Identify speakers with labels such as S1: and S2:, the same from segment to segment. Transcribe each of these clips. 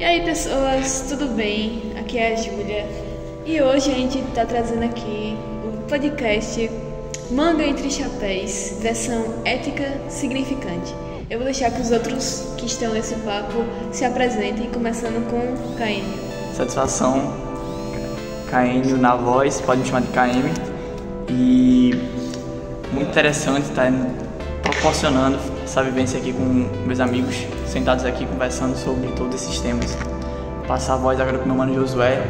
S1: E aí pessoas, tudo bem? Aqui é a Júlia e hoje a gente tá trazendo aqui o podcast Manga Entre Chapéus, versão ética significante. Eu vou deixar que os outros que estão nesse papo se apresentem, começando com Caênio.
S2: Satisfação, Caênio na voz, pode me chamar de KM. E muito interessante estar proporcionando essa vivência aqui com meus amigos, sentados aqui conversando sobre todos esses temas. Passar a voz agora pro meu mano Josué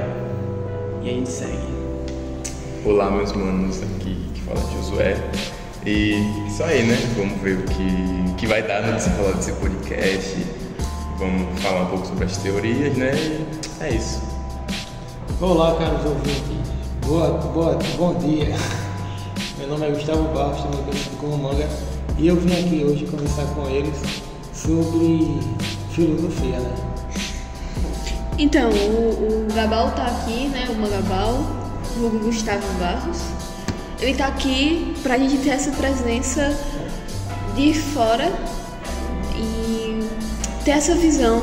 S2: e aí a gente segue.
S3: Olá meus manos, aqui que fala Josué. E isso aí, né? Vamos ver o que vai dar no desenrolar desse podcast. Vamos falar um pouco sobre as teorias, né? E é isso.
S4: Olá, caros ouvintes. Bom dia. Meu nome é Gustavo Barros, também conhecido como Manga, e eu vim aqui hoje conversar com eles sobre filosofia, né?
S1: Então, o Gabal tá aqui, né? O Magabal, o Gustavo Barros. Ele tá aqui pra gente ter essa presença de fora e ter essa visão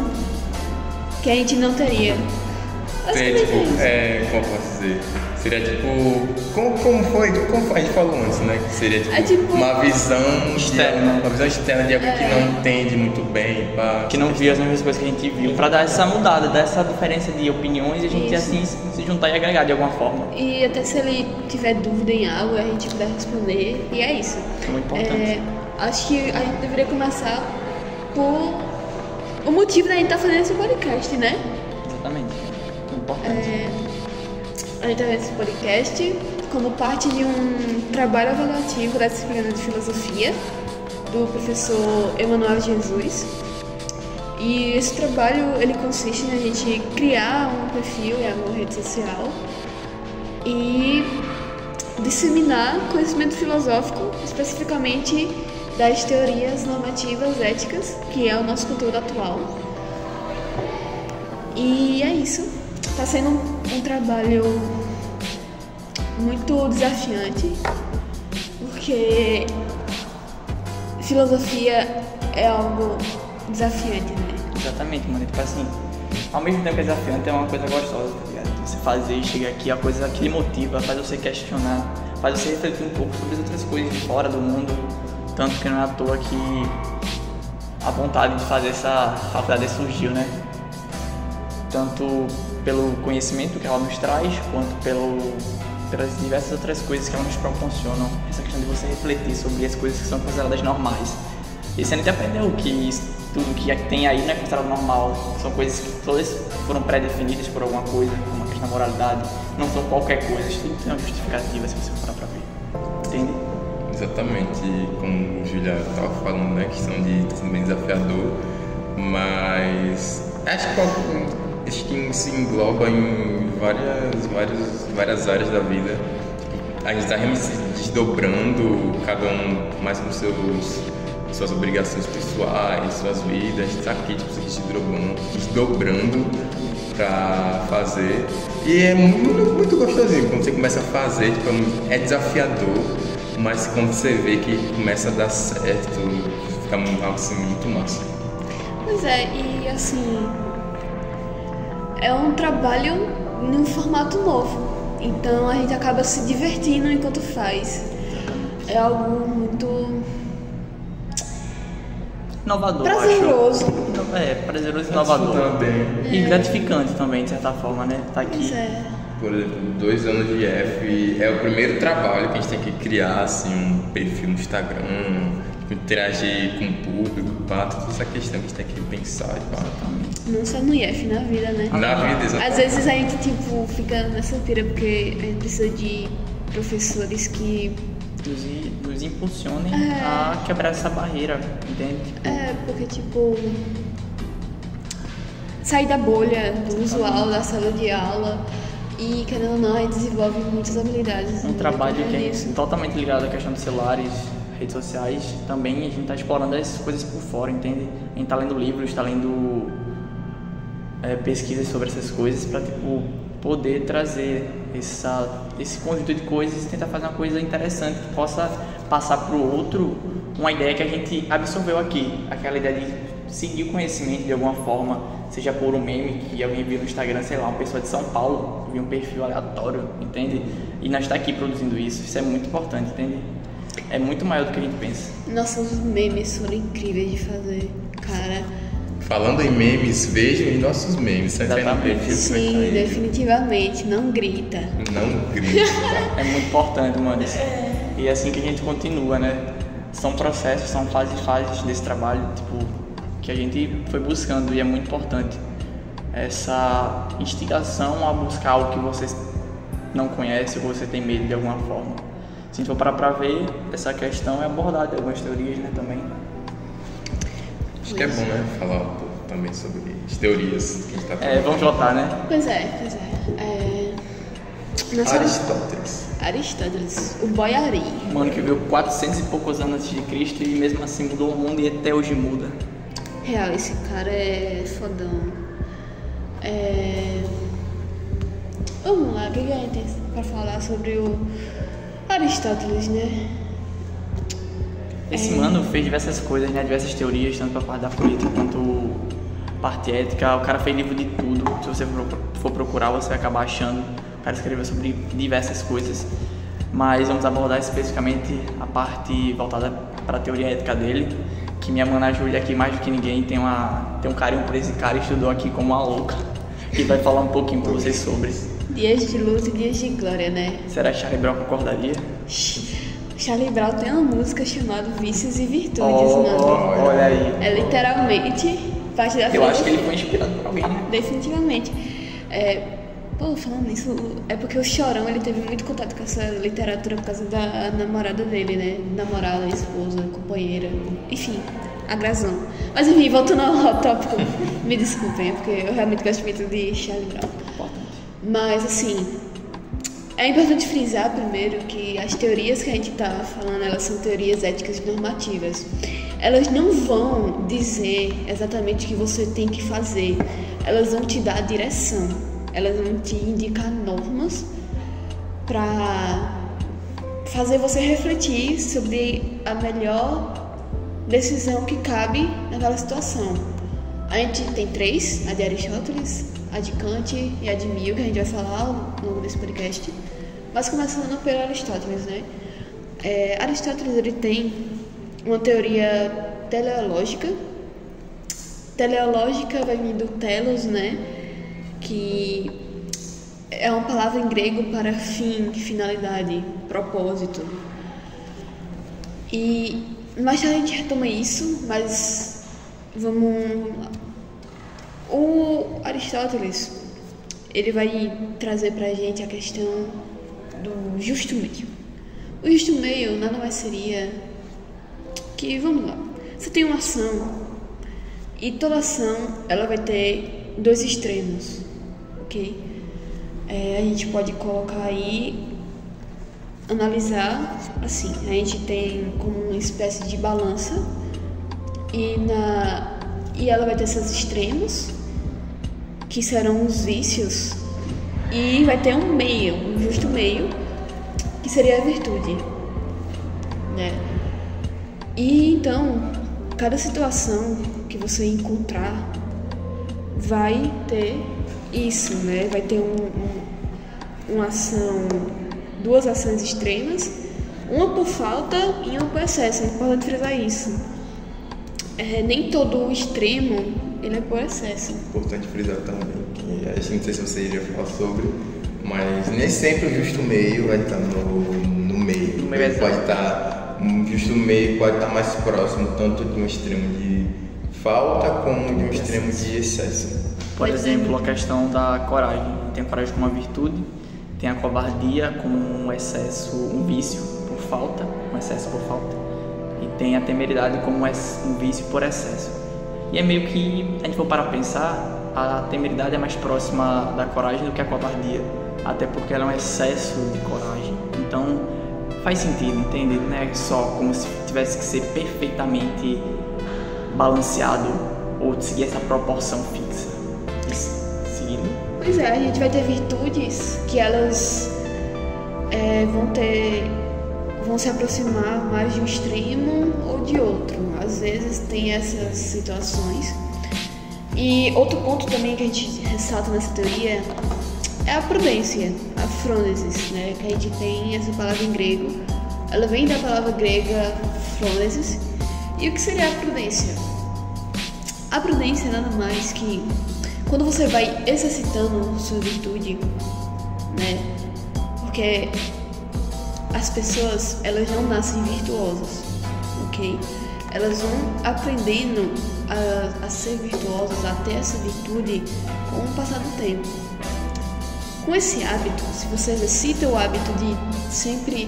S1: que a gente não teria.
S3: Tem, tipo, como eu posso dizer? Seria tipo, como foi? Como a gente falou antes, né? Que seria tipo uma visão externa. Uma visão externa de alguém que não entende muito bem.
S2: Que não viu as mesmas coisas que a gente viu. Pra dar essa mudada, dar essa diferença de opiniões e a gente assim se juntar e agregar de alguma forma.
S1: E até se ele tiver dúvida em algo, a gente puder responder. E é isso.
S2: É muito importante.
S1: Acho que a gente deveria começar por o motivo da gente estar fazendo esse podcast, né?
S2: Exatamente. Importante.
S1: A gente está fazendo esse podcast como parte de um trabalho avaliativo da disciplina de filosofia do professor Emanuel Jesus. E esse trabalho ele consiste na gente criar um perfil em alguma rede social e disseminar conhecimento filosófico, especificamente das teorias normativas éticas, que é o nosso conteúdo atual. E é isso. Está sendo um trabalho muito desafiante, porque filosofia é algo desafiante, né?
S2: Exatamente, mano. Tipo assim, ao mesmo tempo que é desafiante, é uma coisa gostosa, tá ligado? Você fazer e chegar aqui, a coisa que lhe motiva, faz você questionar, faz você refletir um pouco sobre as outras coisas de fora do mundo. Tanto que não é à toa que a vontade de fazer essa faculdade surgiu, né? Tanto pelo conhecimento que ela nos traz, quanto pelas diversas outras coisas que ela nos proporcionam. Essa questão de você refletir sobre as coisas que são consideradas normais. E você não aprendeu que tudo que tem aí não é considerado normal. São coisas que todas foram pré-definidas por alguma coisa, como a questão da moralidade. Não são qualquer coisa, tudo tem uma justificativa se você for pra ver. Entende?
S3: Exatamente, como o Julia estava falando, né? A questão de estar sendo bem desafiador, mas acho que se engloba em várias áreas da vida. A gente está realmente se desdobrando, cada um mais com suas obrigações pessoais, suas vidas. A gente está aqui tipo, se desdobrando para fazer. E é muito gostosinho quando você começa a fazer, tipo, é desafiador, mas quando você vê que começa a dar certo, fica algo assim, muito massa.
S1: Pois é, e assim, é um trabalho num formato novo, então a gente acaba se divertindo enquanto faz. É algo muito
S2: inovador,
S1: prazeroso.
S2: Prazeroso e inovador.
S3: Também.
S2: E gratificante também, de certa forma, né? Tá aqui.
S1: Pois é.
S3: Por exemplo, 2 anos de F é o primeiro trabalho que a gente tem que criar assim, um perfil no Instagram, interagir com o público, toda essa questão que a gente tem que pensar e pá.
S1: Não só no IF, na vida, né?
S3: Na vida, exatamente.
S1: Às vezes a gente tipo, fica nessa pira porque a gente precisa de professores que
S2: nos impulsionem a quebrar essa barreira, entende?
S1: Porque tipo, sair da bolha do usual da sala de aula e, querendo ou não, a gente desenvolve muitas habilidades.
S2: Um trabalho que é totalmente ligado à questão dos celulares, redes sociais, também a gente está explorando essas coisas por fora, entende? A gente está lendo livros, está lendo pesquisas sobre essas coisas para tipo, poder trazer esse conjunto de coisas e tentar fazer uma coisa interessante que possa passar para o outro uma ideia que a gente absorveu aqui, aquela ideia de seguir o conhecimento de alguma forma, seja por um meme que alguém viu no Instagram, sei lá, uma pessoa de São Paulo viu um perfil aleatório, entende? E nós tá aqui produzindo isso é muito importante, entende? É muito maior do que a gente pensa.
S1: Nossa, os memes foram incríveis de fazer, cara.
S3: Falando em memes, vejam os nossos memes. Você vai no perfil,
S1: Sim, definitivamente, não grita.
S3: Não grita.
S2: É muito importante, mano. E é assim que a gente continua, né? São processos, são fases desse trabalho, tipo, que a gente foi buscando e é muito importante. Essa instigação a buscar algo que você não conhece ou você tem medo de alguma forma. Se a gente for parar pra ver, essa questão é abordada em algumas teorias, né, também.
S3: Acho que é bom, né, falar um pouco também sobre as teorias que a gente tá falando.
S2: Vamos voltar, né?
S1: Pois é. Aristóteles, o boiari.
S2: Mano que veio 400 e poucos anos antes de Cristo e mesmo assim mudou o mundo e até hoje muda.
S1: Real, esse cara é fodão. Vamos lá, o que a gente tem pra falar sobre o Aristóteles, né?
S2: Esse mano fez diversas coisas, né? Diversas teorias, tanto pra parte da política quanto parte ética. O cara fez livro de tudo. Se você for procurar, você vai acabar achando. O cara escreveu sobre diversas coisas. Mas vamos abordar especificamente a parte voltada para a teoria ética dele. Que minha mana Júlia aqui, mais do que ninguém, tem um carinho por esse cara e estudou aqui como uma louca. E vai falar um pouquinho pra vocês sobre.
S1: Dias de luz e dias de glória, né?
S2: Será que Charlie Brown concordaria?
S1: Charlie Brown tem uma música chamada Vícios e Virtudes, mano.
S2: Olha aí.
S1: É literalmente parte da
S2: Eu acho que ele foi inspirado por alguém, né?
S1: Definitivamente. Falando nisso, é porque o Chorão, ele teve muito contato com essa literatura por causa da namorada dele, né? Namorada, esposa, companheira, enfim, agressão. Mas enfim, voltando ao tópico, me desculpem, é porque eu realmente gosto muito de Charlie Brown. Mas assim, é importante frisar primeiro que as teorias que a gente tá falando, elas são teorias éticas e normativas. Elas não vão dizer exatamente o que você tem que fazer, elas vão te dar a direção, elas vão te indicar normas para fazer você refletir sobre a melhor decisão que cabe naquela situação. A gente tem três, a de Aristóteles, a de Kant e a de Mill, que a gente vai falar ao longo desse podcast. Mas começando pelo Aristóteles, né? Aristóteles, ele tem uma teoria teleológica. Teleológica vai vir do telos, né? Que é uma palavra em grego para fim, finalidade, propósito. E mais tarde a gente retoma isso, mas vamos... O Aristóteles, ele vai trazer pra gente a questão do justo meio. O justo meio nada mais seria que, vamos lá, você tem uma ação e toda ação ela vai ter dois extremos, ok? A gente pode colocar aí, analisar assim, a gente tem como uma espécie de balança e ela vai ter seus extremos, que serão os vícios, e vai ter um meio, um justo meio, que seria a virtude, né? E então, cada situação que você encontrar vai ter isso, né? Vai ter uma ação, duas ações extremas, uma por falta e uma por excesso. É importante frisar isso. Nem todo o extremo ele é por excesso.
S3: Importante frisar também que a gente não sei se você iria falar sobre, mas nem sempre o justo meio vai estar no meio. Pode estar um justo meio pode estar mais próximo tanto de um extremo de falta como de um extremo de excesso.
S2: Por exemplo, a questão da coragem. Tem a coragem como uma virtude, tem a covardia como um excesso, um vício por falta, um excesso por falta, e tem a temeridade como um vício por excesso. E é meio que, a gente for parar a pensar, a temeridade é mais próxima da coragem do que a covardia, até porque ela é um excesso de coragem. Então, faz sentido, entende? Não é só como se tivesse que ser perfeitamente balanceado ou seguir essa proporção fixa. Seguindo.
S1: Pois é, a gente vai ter virtudes que elas vão se aproximar mais de um extremo ou de outro. Às vezes tem essas situações. E outro ponto também que a gente ressalta nessa teoria é a prudência, a phronesis, né? Que a gente tem essa palavra em grego. Ela vem da palavra grega phronesis. E o que seria a prudência? A prudência é nada mais que quando você vai exercitando sua virtude, né? Porque as pessoas, elas não nascem virtuosas, ok? Elas vão aprendendo a ser virtuosas, a ter essa virtude com o passar do tempo. Com esse hábito, se você exercita o hábito de sempre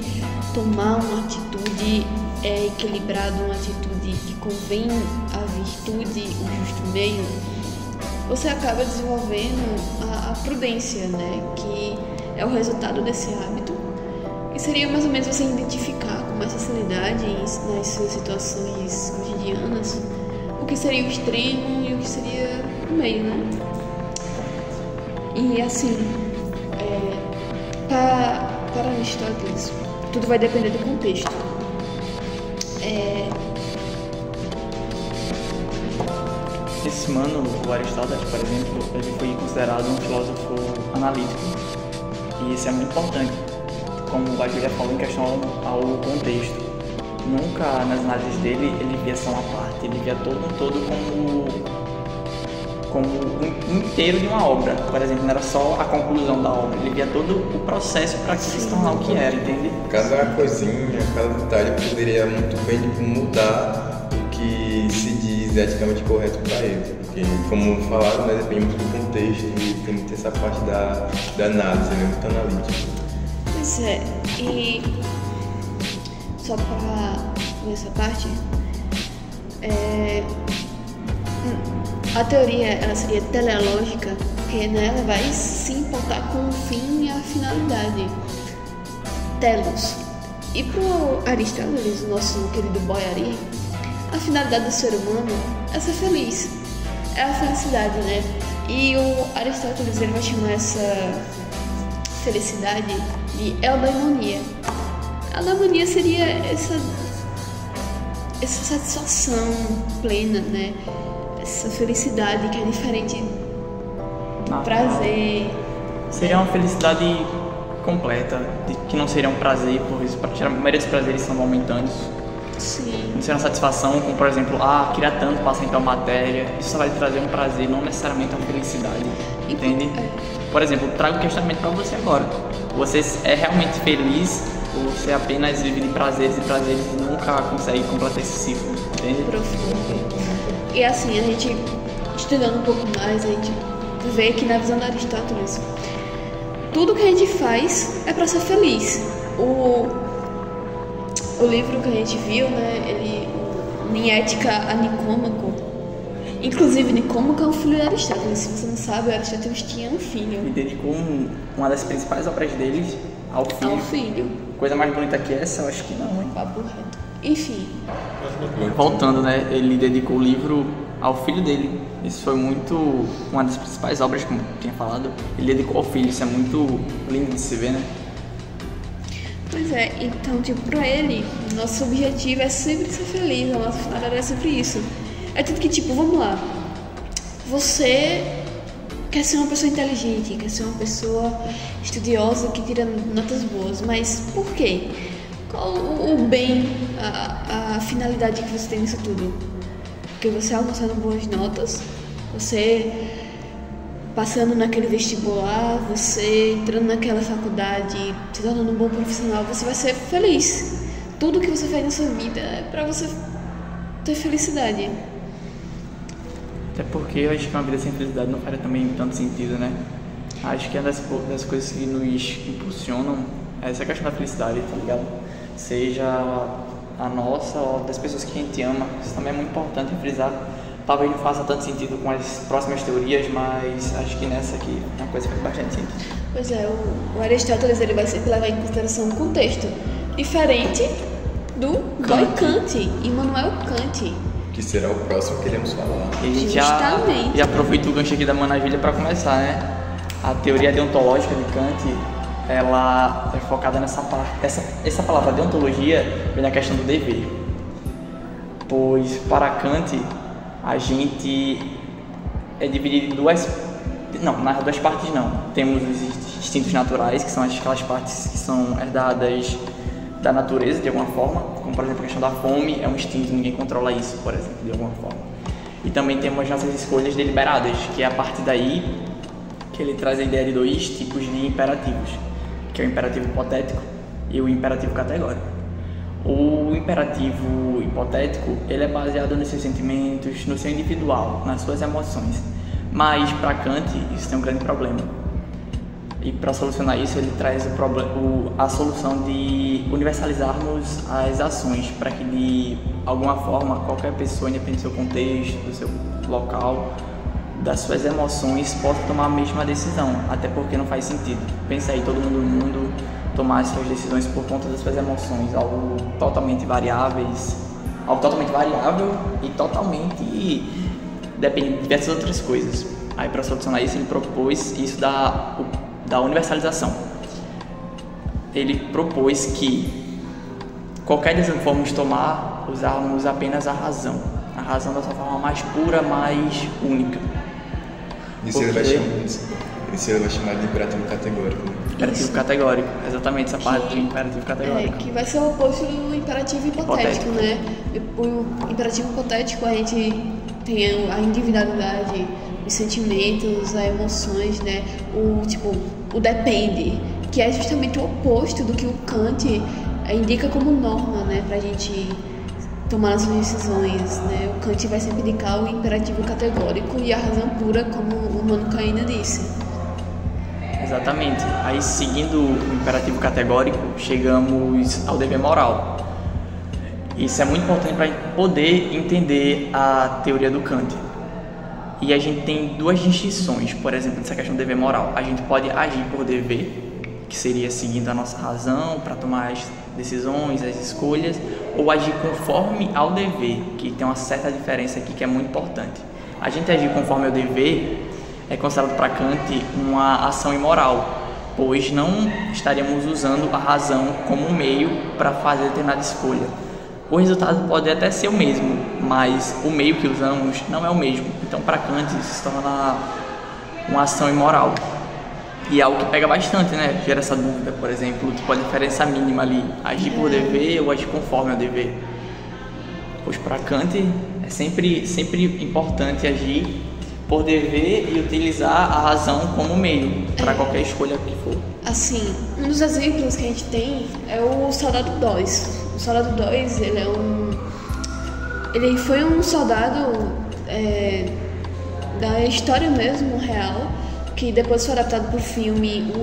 S1: tomar uma atitude equilibrada, uma atitude que convém à virtude, o justo meio, você acaba desenvolvendo a prudência, né? Que é o resultado desse hábito. E seria mais ou menos você identificar com mais facilidade nas suas situações cotidianas o que seria o extremo e o que seria o meio, né? E assim, para Aristóteles, tudo vai depender do contexto.
S2: Esse mano, o Aristóteles, por exemplo, ele foi considerado um filósofo analítico. E isso é muito importante, como a Julia falou, em questão ao contexto. Nunca nas análises dele ele via só uma parte, ele via todo um todo como um inteiro de uma obra. Por exemplo, não era só a conclusão da obra, ele via todo o processo para aquilo se tornar o que era, entende?
S3: Cada coisinha, cada detalhe poderia muito bem mudar o que se diz eticamente correto para ele. Porque, como falaram, né, depende muito do contexto e tem muito essa parte da análise, né, muito analítica.
S1: Pois é, e só para nessa parte, a teoria ela seria teleológica, porque ela vai se importar com o fim e a finalidade. Telos. E para o Aristóteles, o nosso querido Boiari, a finalidade do ser humano é ser feliz, é a felicidade, né? E o Aristóteles ele vai chamar essa felicidade de eudaimonia. A eudaimonia seria essa satisfação plena, né? Essa felicidade que é diferente do prazer.
S2: Seria uma felicidade completa, que não seria um prazer, por isso, a maioria dos prazeres são momentâneos.
S1: Sim.
S2: Não seria uma satisfação como, por exemplo, queria tanto passar em tal matéria. Isso só vai trazer um prazer, não necessariamente uma felicidade, entende? Por exemplo, trago um questionamento para você agora. Você é realmente feliz ou você apenas vive de prazeres e prazeres e nunca consegue completar esse ciclo, entende?
S1: Profundo. E assim, a gente estudando um pouco mais, a gente vê que na visão de Aristóteles, tudo que a gente faz é para ser feliz. O livro que a gente viu, né, ele, em Ética a Nicômaco, inclusive Nicômaco é um filho de Aristóteles. Se você não sabe, Aristóteles tinha um filho.
S2: E dedicou uma das principais obras deles ao filho. Coisa mais bonita que essa, eu acho que não, hein?
S1: Papo reto. Enfim.
S2: Voltando, né? Ele dedicou o livro ao filho dele. Isso foi muito uma das principais obras, como eu tinha falado. Ele dedicou ao filho. Isso é muito lindo de se ver, né?
S1: Pois é. Então, tipo, pra ele, nosso objetivo é sempre ser feliz. A nossa finalidade é sempre isso. É tudo que, tipo, vamos lá. Você quer ser uma pessoa inteligente, quer ser uma pessoa estudiosa que tira notas boas. Mas por quê? Qual o bem, a finalidade que você tem nisso tudo? Porque você alcançando boas notas, você passando naquele vestibular, você entrando naquela faculdade, se tornando um bom profissional, você vai ser feliz. Tudo que você faz na sua vida é pra você ter felicidade.
S2: Até porque eu acho que uma vida sem felicidade não faria também tanto sentido, né? Acho que é uma das coisas que nos impulsionam é essa questão da felicidade, tá ligado? Seja a nossa ou das pessoas que a gente ama. Isso também é muito importante frisar. Talvez não faça tanto sentido com as próximas teorias, mas acho que nessa aqui é uma coisa que faz bastante sentido.
S1: Pois é, o Aristóteles ele vai sempre levar em consideração um contexto diferente do Kant, Immanuel Kant.
S3: Que será o próximo que queremos falar.
S2: E a gente já aproveita o gancho aqui da Manavilha para começar, né? A teoria deontológica de Kant, ela é focada nessa parte. Essa palavra deontologia vem na questão do dever. Pois para Kant, a gente é dividido em duas partes não. Temos os instintos naturais, que são aquelas partes que são herdadas da natureza de alguma forma, como por exemplo a questão da fome, é um instinto, ninguém controla isso, por exemplo, de alguma forma. E também temos nossas escolhas deliberadas, que é a partir daí que ele traz a ideia de dois tipos de imperativos, que é o imperativo hipotético e o imperativo categórico. O imperativo hipotético, ele é baseado nos seus sentimentos, no seu individual, nas suas emoções. Mas para Kant isso tem um grande problema. E para solucionar isso ele traz a solução de universalizarmos as ações para que de alguma forma qualquer pessoa, independente do seu contexto, do seu local, das suas emoções, possa tomar a mesma decisão. Até porque não faz sentido. Pensa aí, todo mundo no mundo tomar as suas decisões por conta das suas emoções, algo totalmente variável e totalmente depende de diversas outras coisas. Aí para solucionar isso ele propôs isso da universalização. Ele propôs que qualquer decisão que formos tomar, usarmos apenas a razão da sua forma mais pura, mais única.
S3: Isso ele vai chamar de imperativo categórico.
S2: Imperativo categórico, exatamente essa parte do imperativo categórico.
S1: Que vai ser o oposto do imperativo hipotético, né? O imperativo hipotético a gente tem a individualidade, os sentimentos, as emoções, né? O depende, que é justamente o oposto do que o Kant indica como norma, né? Pra gente tomar as decisões, né? O Kant vai sempre indicar o imperativo categórico e a razão pura, como o Mano Caína disse.
S2: Exatamente. Aí, seguindo o imperativo categórico, chegamos ao dever moral. Isso é muito importante para a gente poder entender a teoria do Kant. E a gente tem duas distinções, por exemplo, nessa questão do dever moral. A gente pode agir por dever, que seria seguindo a nossa razão para tomar as decisões, as escolhas, ou agir conforme ao dever, que tem uma certa diferença aqui que é muito importante. A gente agir conforme ao dever é considerado para Kant uma ação imoral, pois não estaríamos usando a razão como meio para fazer determinada escolha. O resultado pode até ser o mesmo, mas o meio que usamos não é o mesmo. Então, para Kant, isso se torna uma ação imoral. E é algo que pega bastante, né? Gera essa dúvida, por exemplo, tipo a diferença mínima ali, agir por dever ou agir conforme ao dever. Pois para Kant é sempre importante agir por dever e utilizar a razão como meio para qualquer escolha que for.
S1: Assim, um dos exemplos que a gente tem é o Soldado 2. O Soldado 2, ele foi um soldado da história mesmo, real, que depois foi adaptado para o filme O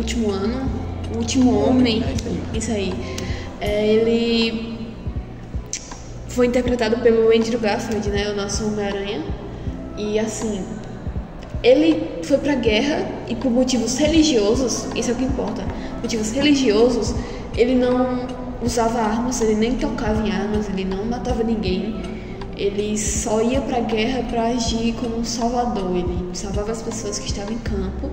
S1: Último Homem. Isso aí. Ele foi interpretado pelo Andrew Garfield, né, o nosso Homem-Aranha. E assim, ele foi pra guerra e por motivos religiosos, isso é o que importa, motivos religiosos, ele não usava armas, ele nem tocava em armas, ele não matava ninguém, ele só ia pra guerra pra agir como um salvador, ele salvava as pessoas que estavam em campo,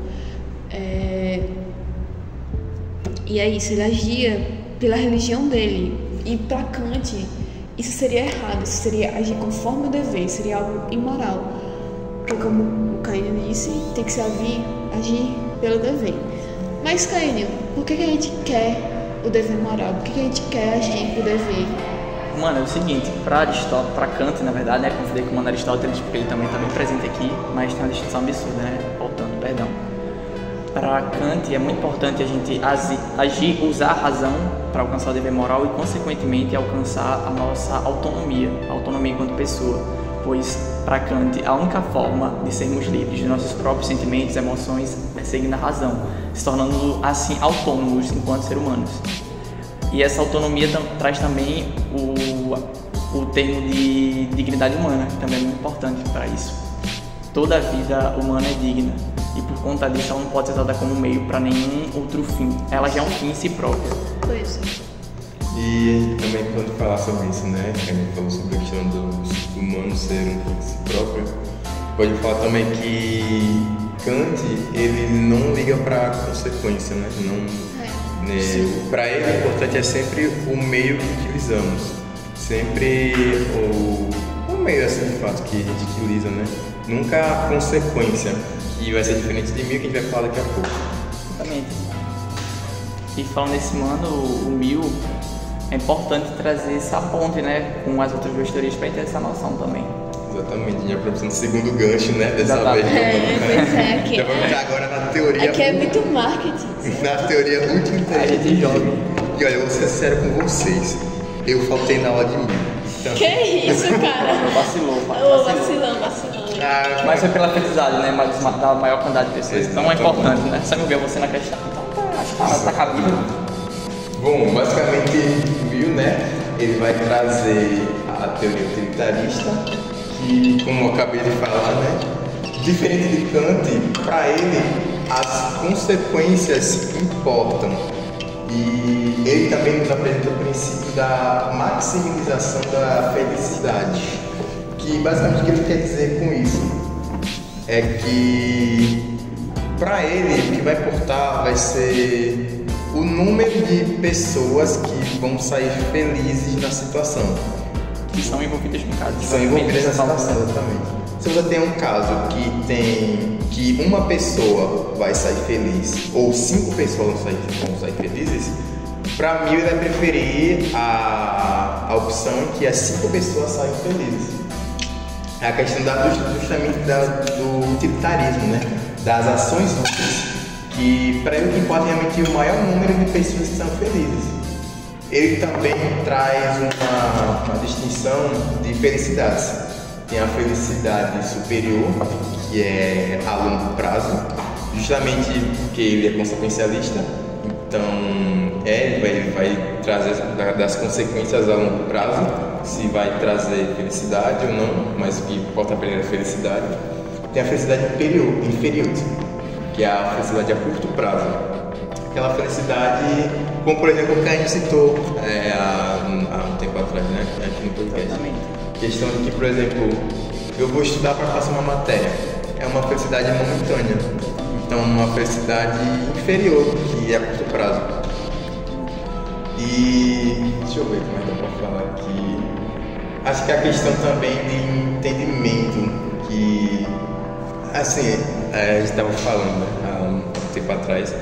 S1: e é isso, ele agia pela religião dele, e pra Kant isso seria errado, isso seria agir conforme o dever, seria algo imoral. Porque como o Caínio disse, tem que se agir pelo dever. Mas Caínio, por que a gente quer o dever moral? Por que a gente quer agir por dever?
S2: Mano, é o seguinte, para Kant, na verdade, né, confundei com o Mano Aristóteles, porque ele também está bem presente aqui, mas tem uma distinção absurda, né? Voltando, perdão. Para Kant é muito importante a gente agir, usar a razão para alcançar o dever moral e, consequentemente, alcançar a nossa autonomia enquanto pessoa. Pois, para Kant, a única forma de sermos livres de nossos próprios sentimentos e emoções é seguindo a razão, se tornando, assim, autônomos enquanto seres humanos. E essa autonomia traz também o termo de dignidade humana, que também é muito importante para isso. Toda a vida humana é digna, e por conta disso ela não pode ser usada como meio para nenhum outro fim. Ela já é um fim em si própria.
S1: Pois.
S3: E também quando falar sobre isso, né, que a gente falou sobre a questão do humano ser um fim em si próprio, pode falar também que Kant, ele não liga para a consequência, né? Para ele o importante é sempre o meio que utilizamos, sempre o meio assim de fato que a gente utiliza, né? nunca a consequência, que vai ser diferente de 1000 que a gente vai falar daqui a pouco.
S2: Exatamente. E falando nesse mano, o 1000, é importante trazer essa ponte, né, com as outras duas teorias para ter essa noção também.
S3: Exatamente, já vamos no segundo gancho, né, dessa
S2: Exatamente.
S3: vez.
S1: Pois é, aqui,
S3: Já vamos entrar agora na teoria.
S1: aqui é muito marketing.
S3: Na teoria útil
S2: A gente joga.
S3: E olha, eu vou ser sincero com vocês, eu faltei na aula de 1000. Então,
S1: Que isso, cara?
S2: Vacilou,
S1: Ô, vacilão.
S2: Mas foi pela felicidade, né, mas da maior quantidade de pessoas. Então é importante, né, só que eu vi você na questão. Então acho que tá cabível.
S3: bom, basicamente 1000, né, ele vai trazer a teoria utilitarista, que, como eu acabei de falar, né, diferente de Kant, para ele as consequências importam. E ele também nos apresenta o princípio da maximização da felicidade, que basicamente o que ele quer dizer com isso é que para ele o que vai importar vai ser o número de pessoas que vão sair felizes na situação.
S2: Que são envolvidas no caso.
S3: São envolvidas na situação, exatamente. Se você tem um caso que uma pessoa vai sair feliz ou 5 pessoas vão sair felizes, para mim ele vai preferir a opção em que as 5 pessoas saiam felizes. É a questão justamente do utilitarismo, né? Das ações úteis, que para ele o que importa é realmente o maior número de pessoas que são felizes. Ele também traz uma distinção de felicidades. Tem a felicidade superior, que é a longo prazo, justamente porque ele é consequencialista. Então, ele vai trazer das consequências a longo prazo, se vai trazer felicidade ou não, mas o que importa apenas é a felicidade. Tem a felicidade inferior, que é a felicidade a curto prazo. Aquela felicidade, como por exemplo o que a gente citou há um tempo atrás, né? Aqui no podcast.
S2: Exatamente.
S3: Questão de que, por exemplo, eu vou estudar para passar uma matéria. É uma felicidade momentânea. Então, uma felicidade inferior, que é a curto prazo. E deixa eu ver como é que eu posso falar aqui. Acho que a questão também de entendimento, que, assim, a gente estava falando há um tempo atrás.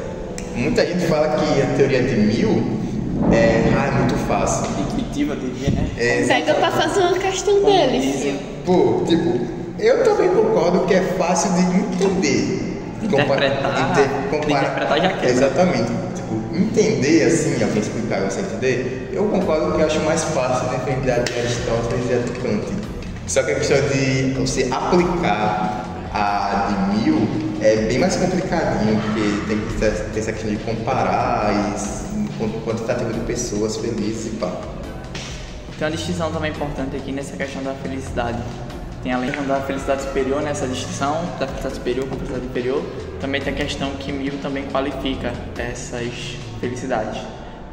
S3: Muita gente fala que a teoria de 1000 é muito fácil.
S2: Intuitiva, devia, né?
S1: Pega pra fazer uma questão dele, filho.
S3: Pô, tipo, eu também concordo que é fácil de entender.
S2: Interpretar já quer.
S3: Exatamente. Tipo, entender assim, alguém explicar e você entender, eu concordo que eu acho mais fácil defender a de Aristóteles e a de Kant. Só que a questão de você aplicar a de 1000 é bem mais complicadinho, porque tem que ter essa questão de comparar e quantitativa de pessoas felizes e pá.
S2: Tem uma distinção também importante aqui nessa questão da felicidade. Tem além da felicidade superior, nessa distinção da felicidade superior com a felicidade inferior, também tem a questão que 1000 também qualifica essas felicidades,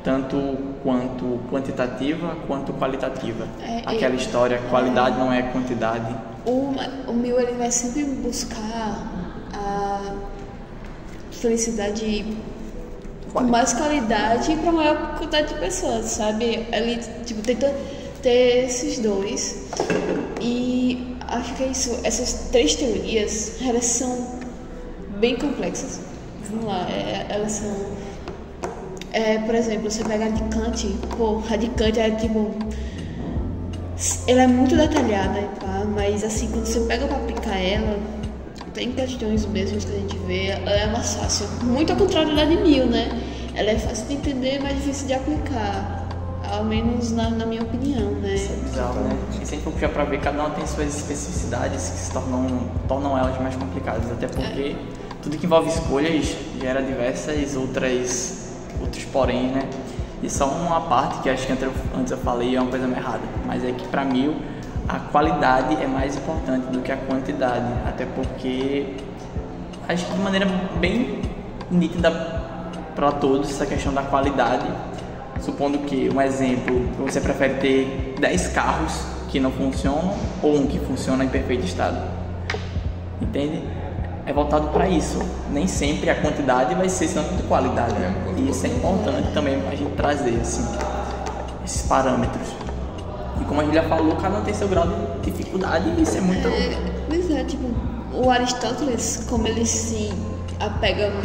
S2: tanto quanto quantitativa quanto qualitativa. Aquela história, qualidade não é quantidade.
S1: O 1000 ele vai sempre buscar a felicidade com mais qualidade para maior quantidade de pessoas, sabe? Ele tipo tenta ter esses dois. E acho que é isso. Essas 3 teorias, elas são bem complexas. Vamos lá, elas são... por exemplo, você pega a de Kant, a de Kant é tipo... Ela é muito detalhada, tá? Mas assim, quando você pega pra aplicar ela, tem questões mesmo que a gente vê, ela é mais fácil. Muito ao contrário da de 1000, né? Ela é fácil de entender, mas difícil de aplicar. Ao menos na minha opinião, né?
S2: Isso é bizarro, né? E se a gente for puxar pra ver, cada uma tem suas especificidades que se tornam elas mais complicadas. Até porque tudo que envolve escolhas gera diversas outros porém, né? E só uma parte que acho que antes eu falei é uma coisa meio errada, mas é que pra 1000 a qualidade é mais importante do que a quantidade, até porque acho que de maneira bem nítida para todos essa questão da qualidade, supondo que, um exemplo, você prefere ter 10 carros que não funcionam ou um que funciona em perfeito estado, entende? É voltado para isso. Nem sempre a quantidade vai ser sinônimo de qualidade. E isso é importante também a gente trazer assim, esses parâmetros. E como a Julia falou, cada um tem seu grau de dificuldade e isso é muito...
S1: Pois é, tipo, o Aristóteles, como ele se apega, né?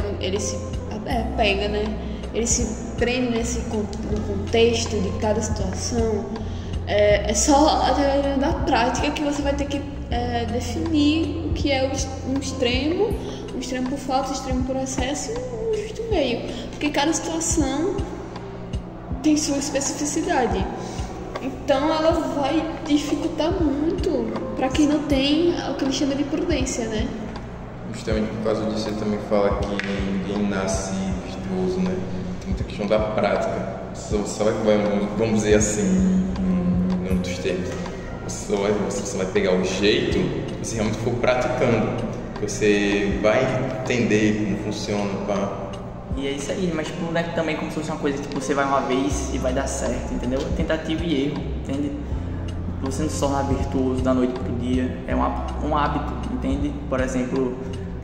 S1: Ele se prende no contexto de cada situação. É só a teoria da prática que você vai ter que definir o que é um extremo por falta, um extremo por excesso e um justo meio. Porque cada situação tem sua especificidade. Então ela vai dificultar muito para quem não tem o que ele chama de prudência, né?
S3: Justamente por causa disso ele também fala que ninguém nasce virtuoso, né? Tem muita questão da prática. Só vai, vamos dizer assim, em outros termos, você só vai pegar o jeito se você realmente for praticando. Você vai entender como funciona, pá.
S2: E é isso aí, mas tipo, não é também como se fosse uma coisa que tipo, você vai uma vez e vai dar certo, entendeu? Tentativa e erro, entende? Você não se torna virtuoso da noite pro dia, é um hábito, entende? Por exemplo,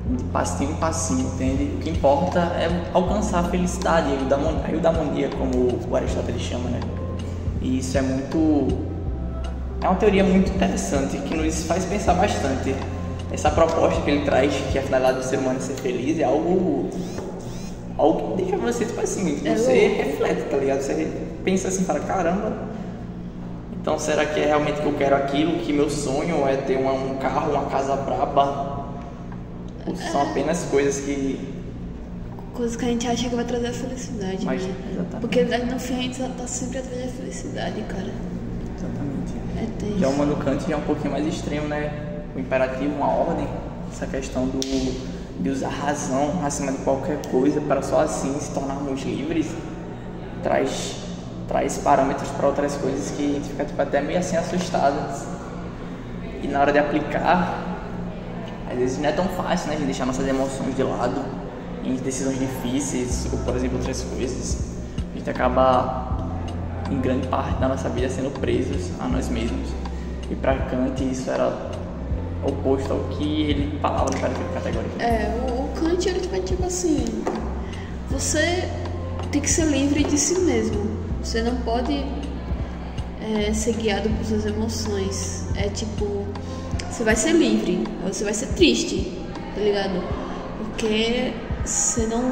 S2: de passinho em passinho, entende? O que importa é alcançar a felicidade, a eudaimonia, como o Aristóteles chama, né? E isso é uma teoria muito interessante, que nos faz pensar bastante. Essa proposta que ele traz, que a finalidade do ser humano é ser feliz, é algo que deixa você, tipo assim, você reflete, tá ligado? Você pensa assim, fala, caramba, então será que é realmente que eu quero aquilo, que meu sonho é ter um carro, uma casa braba? Ou são apenas coisas que
S1: a gente acha que vai trazer a felicidade,
S2: mas,
S1: né?
S2: Exatamente.
S1: Porque no fim a gente tá sempre atrás da felicidade, cara.
S2: Exatamente.
S1: É tenso.
S2: Já o Mano Kant já é um pouquinho mais extremo, né? O imperativo, uma ordem, essa questão de usar a razão acima de qualquer coisa para só assim se tornarmos livres, traz parâmetros para outras coisas que a gente fica tipo, até meio assim assustado. E na hora de aplicar, às vezes não é tão fácil, né? De deixar nossas emoções de lado em decisões difíceis ou, por exemplo, outras coisas. A gente acaba, em grande parte da nossa vida, sendo presos a nós mesmos. E para Kant isso era oposto ao que ele falava no imperativo categórico.
S1: O Kant era tipo assim, você tem que ser livre de si mesmo. Você não pode ser guiado por suas emoções. É tipo, você vai ser livre, você vai ser triste, tá ligado? Porque você não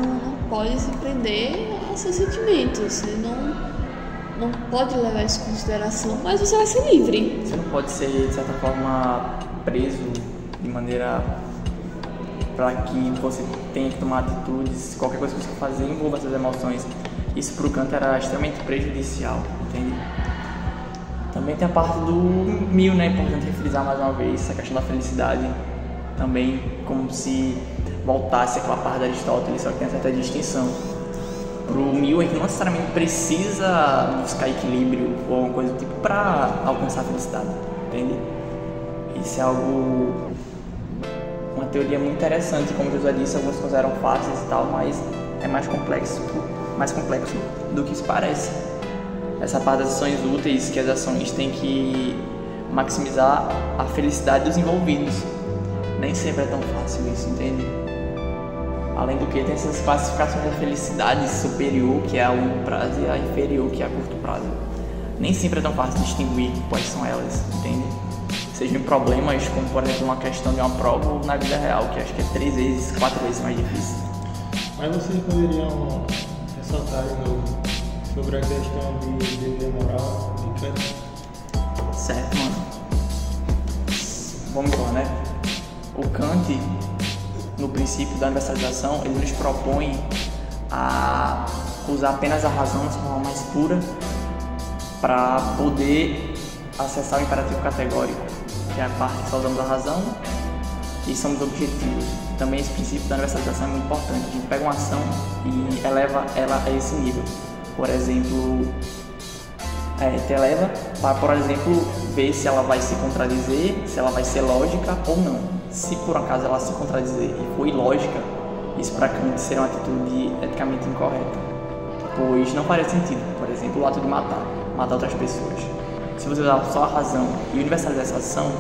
S1: pode se prender aos seus sentimentos, você não pode levar isso em consideração, mas você vai ser livre.
S2: Você não pode ser, de certa forma, preso de maneira para que você tenha que tomar atitudes, qualquer coisa que você fazer envolva essas emoções. Isso pro Kant era extremamente prejudicial, entende? Também tem a parte do mil, né? É importante refrisar mais uma vez essa questão da felicidade, também como se voltasse aquela parte de Aristóteles, só que tem uma certa distinção. Pro mil a gente não necessariamente precisa buscar equilíbrio ou alguma coisa do tipo para alcançar a felicidade, entende? Isso é uma teoria muito interessante, como José disse, alguns consideram fáceis e tal, mas é mais complexo do que isso parece. Essa parte das ações úteis, que as ações têm que maximizar a felicidade dos envolvidos. Nem sempre é tão fácil isso, entende? Além do que tem essas classificações da felicidade superior, que é a longo prazo, e a inferior, que é a curto prazo. Nem sempre é tão fácil distinguir quais são elas, entende? Sejam problemas, como por exemplo uma questão de uma prova ou na vida real, que acho que é 3 vezes, 4 vezes mais difícil.
S4: Mas vocês poderiam ressaltar de novo sobre a questão de dever moral de Kant?
S2: Certo, mano. Vamos lá, né? O Kant, no princípio da universalização, ele nos propõe a usar apenas a razão de forma mais pura para poder acessar o imperativo categórico, que é a parte que só usamos a razão e somos objetivos. Também esse princípio da universalização é muito importante. A gente pega uma ação e eleva ela a esse nível. Por exemplo, te eleva para, por exemplo, ver se ela vai se contradizer, se ela vai ser lógica ou não. Se por acaso ela se contradizer e for ilógica, isso para Kant seria uma atitude eticamente incorreta, pois não faria sentido, por exemplo, o ato de matar outras pessoas. Se você usar só a razão e universalizar essa ação,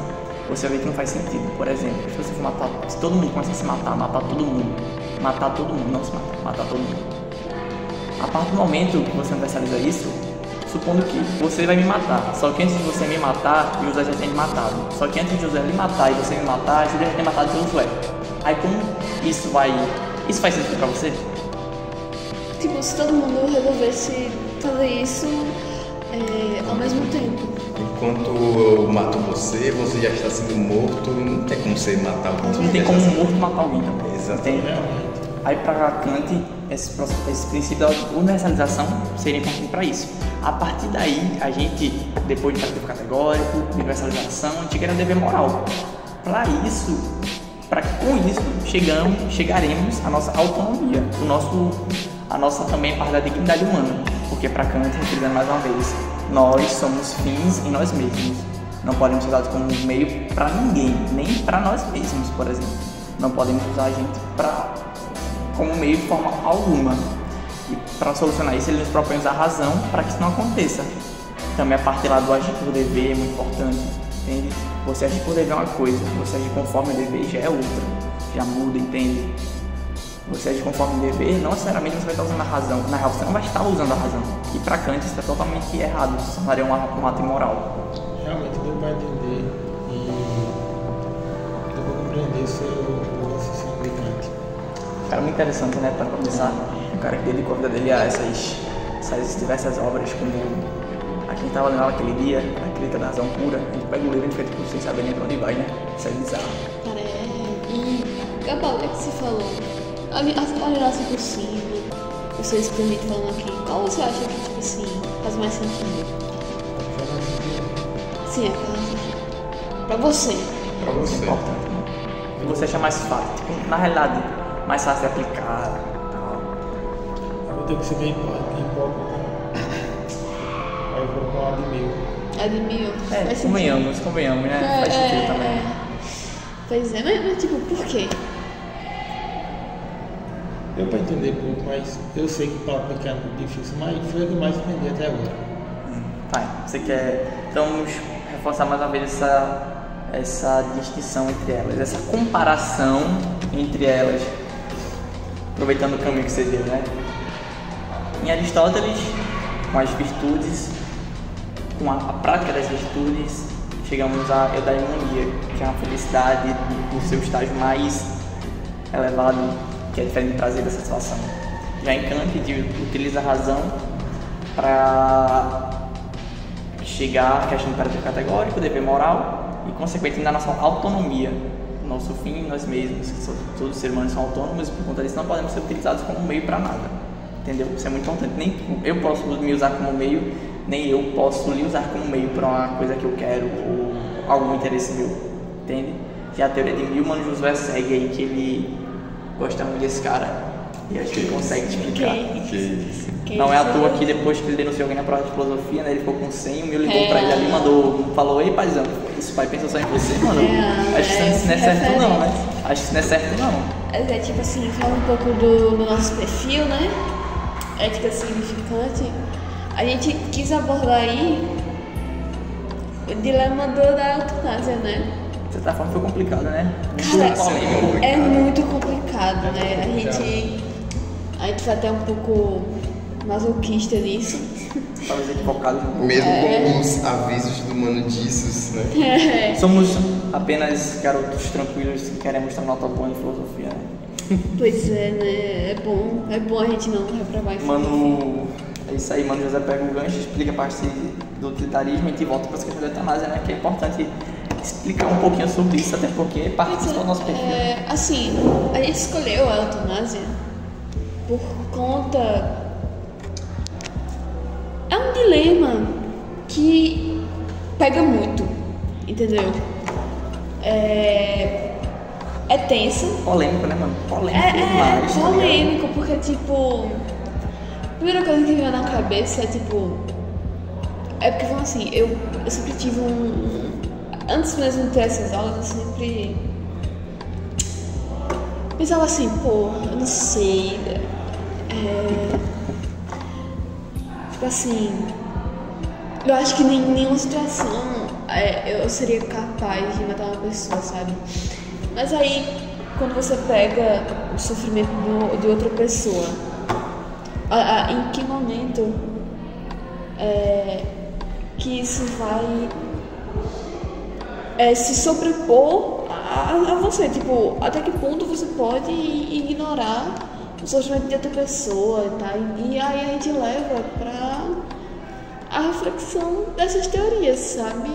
S2: você vai ver que não faz sentido. Por exemplo, se você for matar, se todo mundo começar a se matar todo mundo, não se matar todo mundo. A partir do momento que você universaliza isso, supondo que você vai me matar, só que antes de você me matar, José já tem me matado. Só que antes de José lhe matar e você me matar, Júlia já tem matado Josué. Aí como isso faz sentido pra você?
S1: Tipo, se todo mundo resolvesse fazer isso ao mesmo tempo.
S3: Enquanto eu mato você, você já está sendo morto, não tem como você matar alguém.
S2: Não tem como um morto matar alguém também.
S3: Exatamente.
S2: Aí para Kant, esse princípio da universalização seria importante para isso. A partir daí, a gente, depois de passivo categórico, universalização, a gente quer dever moral. Para isso, com isso, chegaremos à nossa autonomia, a nossa também parte da dignidade humana. Porque para Kant, repetindo mais uma vez, nós somos fins em nós mesmos. Não podemos ser usados como meio para ninguém, nem para nós mesmos, por exemplo. Não podemos usar a gente como meio de forma alguma. E para solucionar isso, ele nos propõe usar a razão para que isso não aconteça. Também a parte lá do agir por dever é muito importante, entende? Você agir por dever é uma coisa, você agir conforme o dever já é outra, já muda, entende? Você agir conforme o dever, não necessariamente você vai estar usando a razão, na real você não vai estar usando a razão. E para Kant isso é totalmente errado, isso tornaria um ato imoral.
S4: Realmente deu para entender e deu para compreender o seu raciocínio de Kant.
S2: Cara, muito interessante, né, para começar. O cara que dedicou a vida dele a essas diversas obras, como a que a gente estava lendo aquele dia, a Crítica da Razão Pura. A gente pega o livro e a gente fica tipo, sem saber nem para onde vai, né? Isso é bizarro.
S1: Cara, e Gabal, o que você falou? Olha assim por cima, vocês permitem falando aqui, qual você acha que, tipo assim, faz mais sentido? Sim, é faz mais sentido. Pra você.
S3: Pra você.
S2: É importante, né? E você acha mais fácil, tipo, na realidade, mais fácil de aplicar e tal.
S4: Eu vou ter que ser meio hipócrita. Aí eu vou falar de mil.
S1: É de mil.
S2: Convenhamos, né? Faz sentido também.
S1: Pois é, mas tipo, por quê?
S4: Deu para entender pouco, mas eu sei que para aplicar é muito difícil, mas foi o que mais entendi até agora.
S2: Vai, você quer. Então vamos reforçar mais uma vez essa distinção entre elas, essa comparação entre elas, aproveitando o caminho que você deu, né? Em Aristóteles, com as virtudes, com a prática das virtudes, chegamos à eudaimonia, que é uma felicidade no seu estágio mais elevado, que é diferente do prazer da satisfação. Já em Kant, a gente utiliza a razão para chegar à questão do parâmetro categórico, dever moral e, consequentemente, da nossa autonomia, nosso fim, nós mesmos, que todos os seres humanos são autônomos e, por conta disso, não podemos ser utilizados como meio para nada. Entendeu? Isso é muito importante. Nem eu posso me usar como meio, nem eu posso lhe usar como meio para uma coisa que eu quero ou algum interesse meu. Entende? E a teoria de Milman Josué segue aí, que ele gosta muito desse cara e acho que ele consegue explicar. Não é à toa que depois que ele denunciou alguém na prova de filosofia, né, ele ficou com 100, o Mil ligou pra ele ali e falou: ei paizão, esse pai pensa só em você, mano. Acho que isso não é certo não, né? Acho que isso não é certo não.
S1: É tipo assim, fala um pouco do nosso perfil, né? Ética significante. A gente quis abordar aí o dilema da eutanásia, né?
S2: De certa forma foi complicado, né?
S1: Cara, é muito complicado, né? A gente foi até um pouco masoquista nisso.
S2: Talvez equivocado.
S3: Mesmo com os avisos do Mano Dissos, né?
S2: Somos apenas garotos tranquilos que queremos estar nota boa em filosofia, né?
S1: Pois é, né? É bom a gente não reprovar em filosofia.
S2: Mano, é isso aí, Mano José pega o gancho, explica a parte do utilitarismo e a gente volta para as questões da eutanásia, né? Que é importante explicar um pouquinho sobre isso, até porque participa do nosso perfil.
S1: Assim, a gente escolheu a eutanásia por conta... É um dilema que pega muito, entendeu? É tenso.
S2: Polêmico, né, mano? Polêmico demais.
S1: É polêmico, porque, tipo... A primeira coisa que me veio na cabeça é, tipo... É porque, assim, eu sempre tive antes mesmo de ter essas aulas, eu sempre pensava assim, pô, eu não sei, tipo assim, eu acho que em nenhuma situação eu seria capaz de matar uma pessoa, sabe? Mas aí, quando você pega o sofrimento de outra pessoa, em que momento que isso vai se sobrepor a você. Tipo, até que ponto você pode ignorar o sofrimento de outra pessoa, tá? E aí a gente leva pra a reflexão dessas teorias, sabe?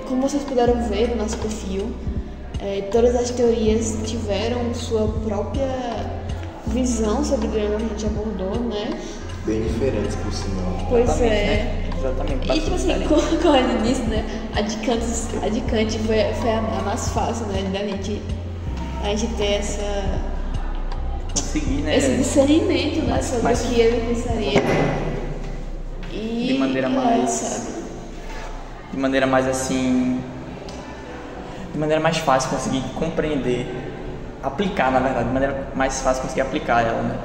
S1: Como vocês puderam ver no nosso perfil, todas as teorias tiveram sua própria visão sobre o drama que a gente abordou, né?
S5: Bem diferentes, por sinal.
S1: Pois
S2: Exatamente,
S1: é.
S2: né? Exatamente.
S1: E tipo assim, como ele disse, né? A de Kant foi a mais fácil, né? A gente ter
S2: Conseguir, né?
S1: esse discernimento, né?
S2: mais-
S1: Sobre
S2: mais-
S1: o que ele pensaria. E,
S2: De maneira mais-
S1: sabe?
S2: De maneira mais assim. De maneira mais fácil conseguir compreender, aplicar, na verdade, de maneira mais fácil conseguir aplicar ela, né?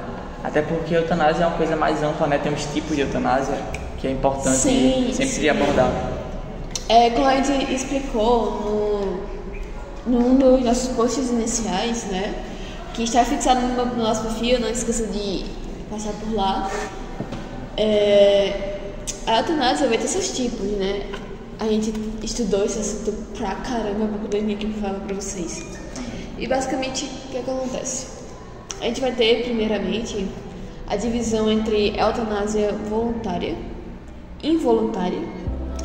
S2: Até porque a eutanásia é uma coisa mais ampla, né? Tem uns tipos de eutanásia que é importante
S1: Sim,
S2: sempre
S1: sim.
S2: abordar.
S1: Como a gente explicou num dos nossos posts iniciais, né? Que está fixado no nosso perfil, não esqueça de passar por lá. A eutanásia vai ter seus tipos, né? A gente estudou esse assunto pra caramba pra poder vir aqui falar pra vocês. E basicamente, o que acontece? A gente vai ter, primeiramente, a divisão entre eutanásia voluntária, involuntária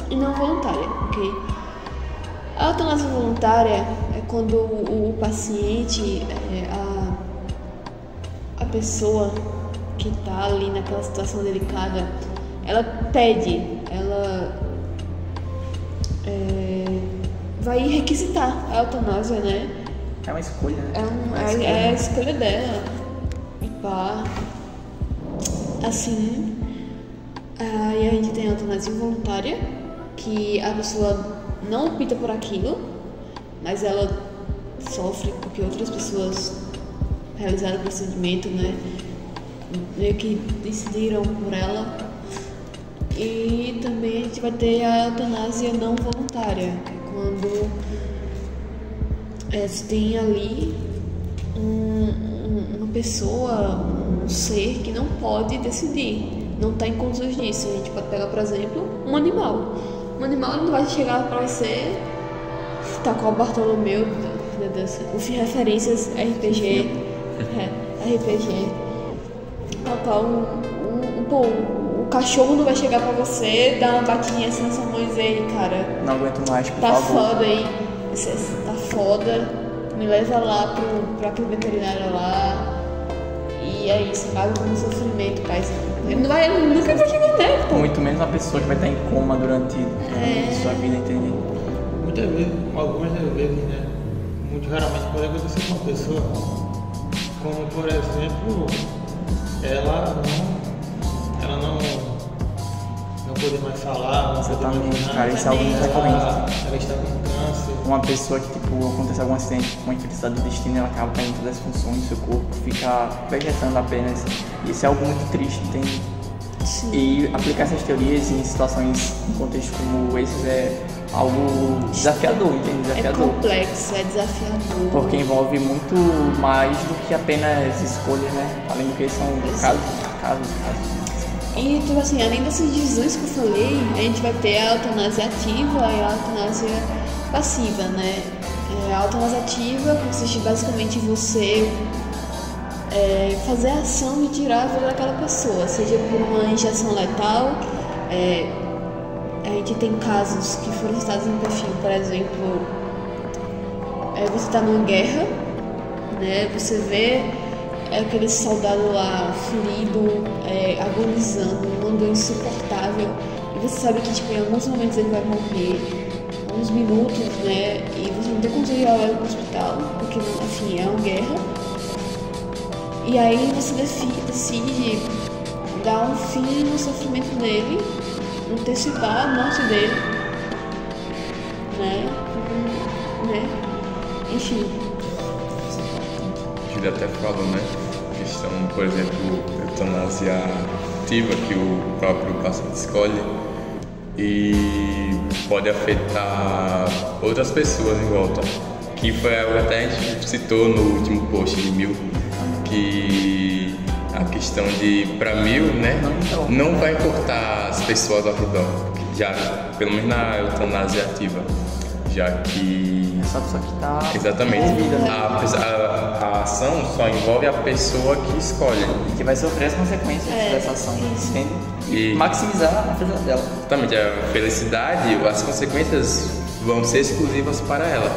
S1: e não voluntária, ok? A eutanásia voluntária é quando o paciente, a pessoa que está ali naquela situação delicada, ela pede, ela vai requisitar a eutanásia, né?
S2: É uma escolha, né?
S1: É a escolha dela. E pá. Assim. Aí a gente tem a eutanásia involuntária, que a pessoa não opta por aquilo, mas ela sofre porque outras pessoas realizaram o procedimento, né? Meio que decidiram por ela. E também a gente vai ter a eutanásia não voluntária, que é quando se tem ali uma pessoa, um ser que não pode decidir, não está em condições disso. A gente pode pegar, por exemplo, um animal. Um animal não vai chegar para você, tá com o Bartolomeu, meu Deus, referências RPG, o cachorro não vai chegar pra você, dar uma batidinha assim na sua mão e dizer, ei, cara,
S2: Não aguento mais, por
S1: tá
S2: favor.
S1: foda aí, tá foda, me leva lá pro veterinário lá, e é isso, paga com sofrimento, pai. Ele nunca vai chegar nele, pô.
S2: Muito menos uma pessoa que vai estar em coma durante sua vida, entende?
S4: Muitas vezes, algumas das vezes, né? Muito raramente pode acontecer com uma pessoa, como por exemplo, ela não poder mais falar, não poder mais
S2: Exatamente,
S4: nada,
S2: cara, isso é algo muito recorrente.
S4: ela está com câncer.
S2: Uma pessoa que, tipo, acontece algum acidente com a infelicidade do destino, ela acaba perdendo todas as funções do seu corpo, fica vegetando apenas. Isso é algo muito triste, entende?
S1: Sim.
S2: E aplicar essas teorias em situações, em contextos como esses, é algo desafiador, entende?
S1: É
S2: Desafiador.
S1: complexo, é desafiador.
S2: Porque envolve muito mais do que apenas escolhas, né? Além do que são casos.
S1: E, tipo assim, além dessas divisões que eu falei, a gente vai ter a eutanásia ativa e a eutanásia passiva, né? A eutanásia ativa consiste basicamente em você fazer a ação de tirar a vida daquela pessoa, seja por uma injeção letal. A gente tem casos que foram citados no perfil, por exemplo, você está numa guerra, né? Você vê aquele soldado lá ferido, agonizando, numa dor insuportável, e você sabe que tipo, em alguns momentos ele vai morrer, uns minutos, né? E você não tem como levar ele para o hospital, porque, enfim, é uma guerra. E aí você decide dar um fim no sofrimento dele, antecipar a morte dele, né? Enfim.
S3: A Julia até falou, né? Questão, por exemplo, eutanásia ativa, que o próprio paciente escolhe e pode afetar outras pessoas em volta. Que foi algo que até a gente citou no último post de Mil, que a questão de para 1000, né? Não vai importar as pessoas ao redor, já pelo menos na eutanásia ativa, já que
S2: Essa pessoa que tá
S3: exatamente
S2: envolvida, né?
S3: a ação só envolve a pessoa que escolhe.
S2: E que vai sofrer as consequências dessa ação, entende? E maximizar a felicidade dela.
S3: Exatamente, a felicidade, as consequências vão ser exclusivas para ela.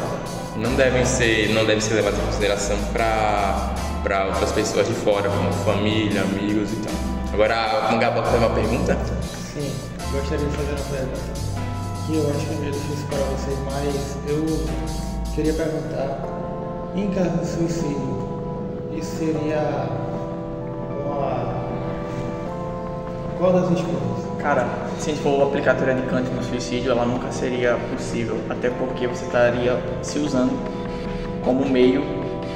S3: Não devem ser levadas em consideração para outras pessoas de fora, como família, amigos e tal. Agora, o Mangaboca tem uma pergunta?
S4: Sim, gostaria de fazer uma pergunta que eu acho que é meio difícil para vocês, mas eu queria perguntar, em caso de suicídio, isso seria qual das escolhas?
S2: Cara, se a gente for aplicar a teoria de Kant no suicídio, ela nunca seria possível, até porque você estaria se usando como meio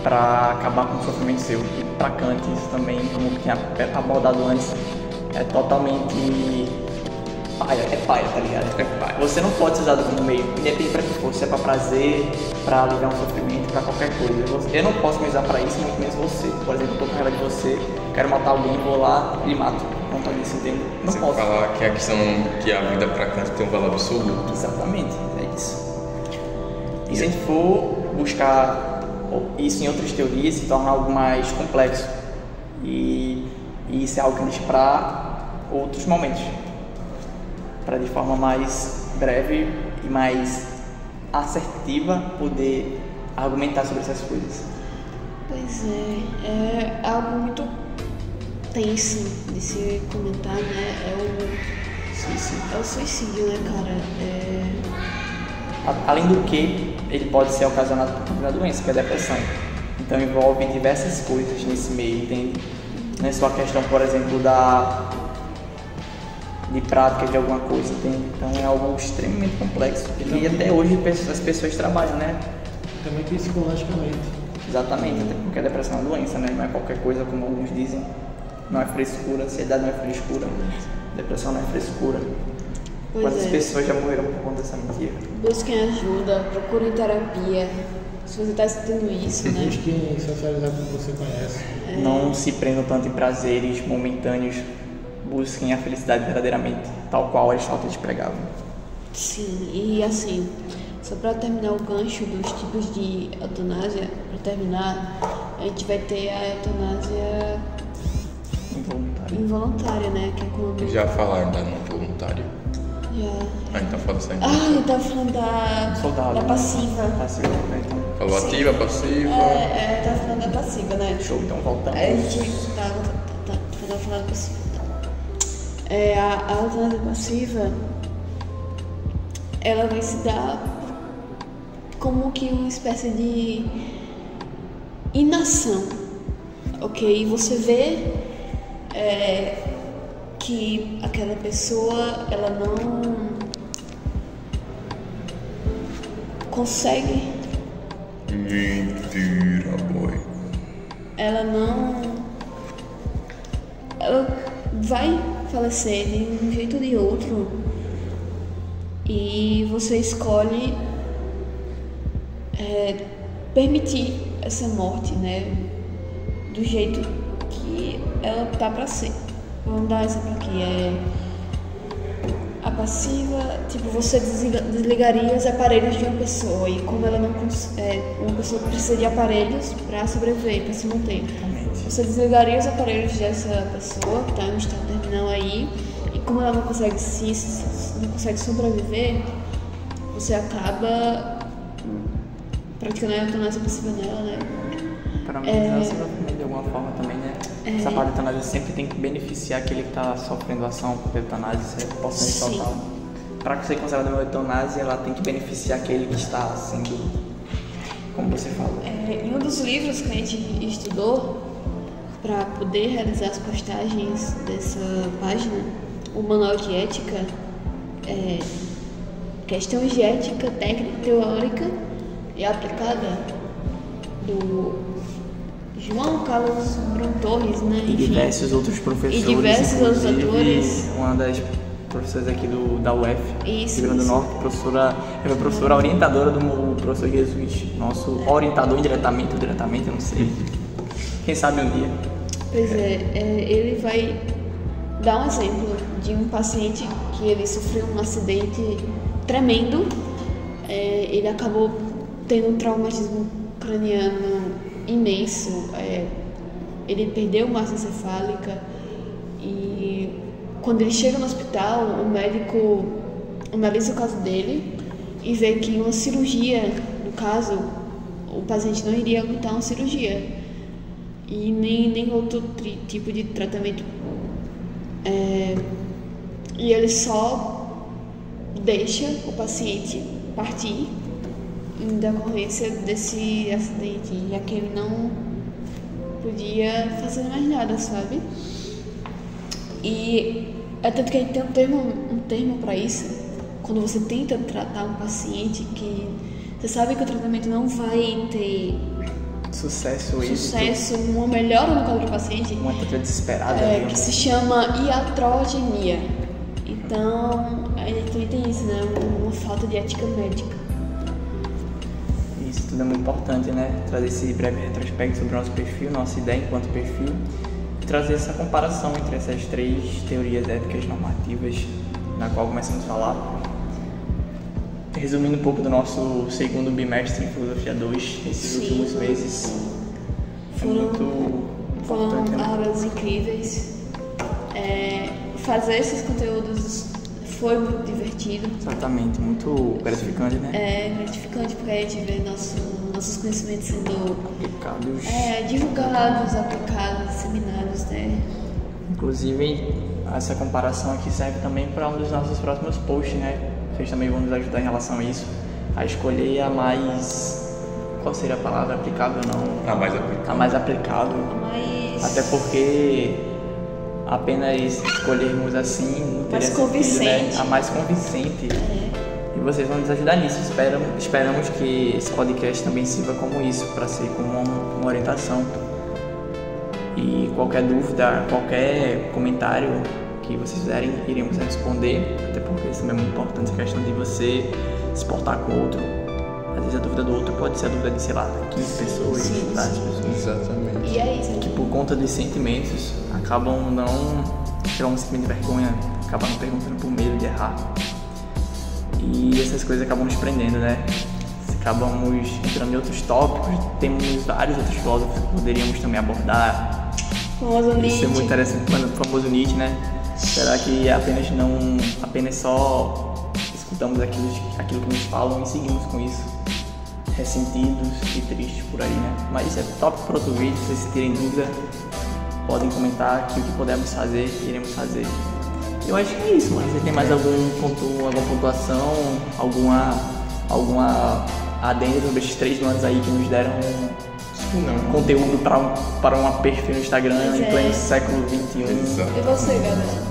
S2: para acabar com o sofrimento seu. E para Kant, isso também, como tinha abordado antes, é totalmente paia, tá ligado? É paia. Você não pode ser usado como meio, independente pra que for, se é pra prazer, pra aliviar um sofrimento, pra qualquer coisa. Eu não posso me usar pra isso, muito menos você. Por exemplo, eu tô com raiva de você, quero matar alguém, vou lá e mato. Não pode isso, entende? Não
S3: Você
S2: posso.
S3: falar que a questão que a vida para Kant tem um valor absoluto.
S2: Exatamente, é isso. E se a gente for buscar isso em outras teorias, se torna algo mais complexo. E isso é algo que deixa para outros momentos. Para de forma mais breve e mais assertiva poder argumentar sobre essas coisas.
S1: Pois é algo muito tenso de se comentar, né? É o suicídio, né, cara?
S2: Além do que, ele pode ser ocasionado por uma doença, que é a depressão. Então envolve diversas coisas nesse meio, entende? Não é só a questão, por exemplo, de prática de alguma coisa, entende? Então é algo extremamente complexo e até hoje as pessoas trabalham, né?
S4: Também psicologicamente.
S2: Exatamente, até porque a depressão é uma doença, né? Não é qualquer coisa, como alguns dizem. Não é frescura, ansiedade não é frescura, depressão não é frescura. Quantas pessoas já morreram por conta dessa mentira?
S1: Busquem ajuda, procurem terapia. Se você está sentindo isso, né?
S4: Busquem socializar com quem você conhece.
S2: Não se prendam tanto em prazeres momentâneos. Busquem a felicidade verdadeiramente, tal qual Aristóteles pregava.
S1: Sim, e assim, só para terminar o gancho dos tipos de eutanásia, para terminar, a gente vai ter a eutanásia involuntária, né? Que é quando...
S3: Já falaram da não voluntária.
S1: Já.
S3: Então fala só
S1: eu tava falando da passiva.
S2: Passiva, né? Então,
S3: falou ativa, passiva.
S1: Eu tava falando da passiva, né?
S2: show, então voltamos.
S1: A gente tava falando da passiva. A eutanásia passiva, ela vai se dar como que uma espécie de inação, ok? Você vê que aquela pessoa, ela não consegue...
S3: Mentira, boy.
S1: Ela vai falecer de um jeito ou de outro e você escolhe permitir essa morte, né, do jeito que ela tá pra ser. Vamos dar exemplo aqui, a passiva, tipo, você desligaria os aparelhos de uma pessoa e como ela não uma pessoa precisa de aparelhos para sobreviver, para se manter. Você desligaria os aparelhos dessa pessoa que está em um estado terminal aí e como ela não consegue sobreviver, você acaba praticando a eutanásia passiva nela, né?
S2: Para minimizar o sofrimento de alguma forma também, né? Essa parte da eutanásia sempre tem que beneficiar aquele que está sofrendo a ação por eutanásia, isso é importante total. Para ser considerada uma eutanásia, ela tem que beneficiar aquele que está sendo, como você falou.
S1: Em um dos livros que a gente estudou, para poder realizar as postagens dessa página, o Manual de Ética, questões de ética técnica, teórica e aplicada, do João Carlos Bruno Torres, né?
S2: E diversos outros professores.
S1: E diversos outros
S2: autores. Uma das professoras aqui da UF, Rio Grande do Norte, é professora orientadora do professor Jesus, nosso orientador indiretamente ou diretamente, eu não sei. Quem sabe um dia.
S1: Pois ele vai dar um exemplo de um paciente que ele sofreu um acidente tremendo. Ele acabou tendo um traumatismo craniano imenso. Ele perdeu massa encefálica e quando ele chega no hospital, o médico analisa o caso dele e vê que uma cirurgia, no caso, o paciente não iria aguentar uma cirurgia e nem outro tipo de tratamento. E ele só deixa o paciente partir em decorrência desse acidente, já que ele não podia fazer mais nada, sabe? E é tanto que a gente tem um termo para isso, quando você tenta tratar um paciente que você sabe que o tratamento não vai ter
S2: sucesso,
S1: uma melhora no quadro do paciente,
S2: uma tentativa desesperada,
S1: que se chama iatrogenia. Então, a gente também tem isso, né? Uma falta de ética médica.
S2: Isso tudo é muito importante, né? Trazer esse breve retrospecto sobre o nosso perfil, nossa ideia enquanto perfil, e trazer essa comparação entre essas 3 teorias éticas normativas, na qual começamos a falar. Resumindo um pouco do nosso segundo bimestre em Filosofia 2, esses últimos meses,
S1: foram aulas incríveis. Fazer esses conteúdos foi muito divertido.
S2: Exatamente, muito gratificante, né?
S1: Gratificante porque a gente vê nossos conhecimentos sendo
S2: aplicados,
S1: divulgados, aplicados, disseminados, né?
S2: Inclusive, essa comparação aqui serve também para um dos nossos próximos posts, né? Vocês também vão nos ajudar em relação a isso, a escolher a mais... Qual seria a palavra? Aplicável, não?
S3: A mais aplicável.
S2: A mais aplicável. Até porque apenas escolhermos assim não teria
S1: mais convincente,
S2: né? A mais convincente. E vocês vão nos ajudar nisso. Esperamos que esse podcast também sirva como isso, para ser como uma orientação. E qualquer dúvida, qualquer comentário que vocês fizerem, iremos responder, até porque isso também é muito importante, a questão de você se portar com o outro. Às vezes a dúvida do outro pode ser a dúvida de, sei lá, 15 pessoas, 10 pessoas.
S3: Exatamente.
S1: E é isso.
S2: Que por conta de sentimentos acabam não tirar um sentimento de vergonha, acabam não perguntando por medo de errar. E essas coisas acabam nos prendendo, né? Acabamos entrando em outros tópicos, temos vários outros filósofos que poderíamos também abordar.
S1: Famoso Nietzsche.
S2: Isso é muito interessante, mano, o famoso Nietzsche, né? Será que apenas só escutamos aquilo que nos falam e seguimos com isso, ressentidos e tristes por aí, né? Mas isso é tópico para outro vídeo. Se vocês terem dúvida, podem comentar aqui o que podemos fazer, iremos fazer. Eu acho que é isso, mano. Você tem mais alguma pontuação, alguma adendo sobre esses 3 anos aí que nos deram conteúdo para um perfil no Instagram em pleno século XXI?
S1: E você, galera?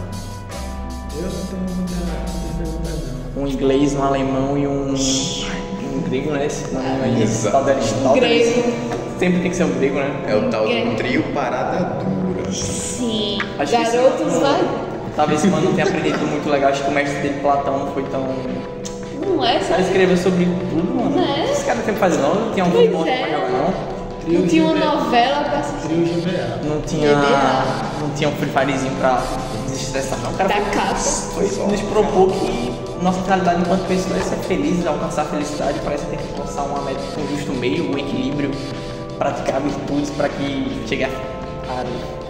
S4: Eu não tenho muita pergunta não.
S2: Um inglês, um alemão e um grego, né? Esse nome aí, esse tal de Aristóteles.
S1: Grego.
S2: Sempre tem que ser um grego, né?
S3: É o tal do trio Parada Dura.
S1: Sim.
S2: Acho que
S1: Garotos,
S2: esse
S1: vai.
S2: Talvez esse mano não tenha aprendido muito legal. Acho que o mestre dele, Platão, não foi tão...
S1: Não é,
S2: O cara
S1: sabe?
S2: escreveu sobre tudo, mano.
S1: Não é?
S2: Esse cara não tem o que fazer, não tinha algum
S1: Pois
S2: ponto
S1: é.
S2: pra jogar, não.
S1: Não tinha uma novela pra assistir.
S4: Trio GBA.
S2: Não tinha um Free Firezinho pra desestressar, não. O cara
S1: Da capa.
S2: nos propôs que nossa realidade enquanto pessoa é ser feliz, alcançar a felicidade. Parece que tem que alcançar uma meta com um justo meio, um equilíbrio, praticar virtudes para que chegue a